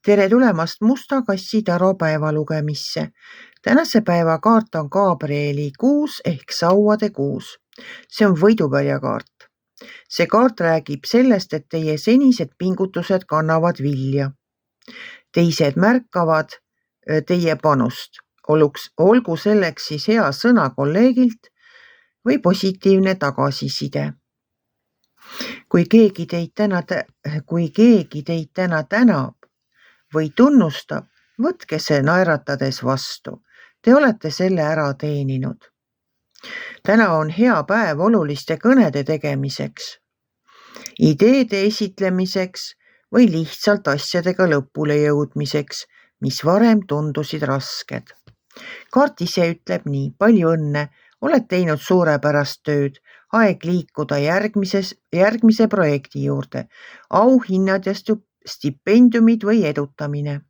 Tere tulemast Musta kassi Taro päevalugemisse. Tänase päeva kaart on Gabrieli kuus ehk sauade kuus. See on võidupärja kaart. See kaart räägib sellest, et teie senised pingutused kannavad vilja. Teised märkavad teie panust. Olgu selleks siis hea sõna kolleegilt või positiivne tagasiside. Kui keegi teid täna tänab või tunnustab, võtke see naeratades vastu. Te olete selle ära teeninud. Täna on hea päev oluliste kõnede tegemiseks, ideede esitlemiseks või lihtsalt asjadega lõpule jõudmiseks, mis varem tundusid rasked. Kaart ise ütleb nii: palju õnne, oled teinud suurepärast tööd, aeg liikuda järgmise projekti juurde, auhinnad ja stipendiumid või edutamine.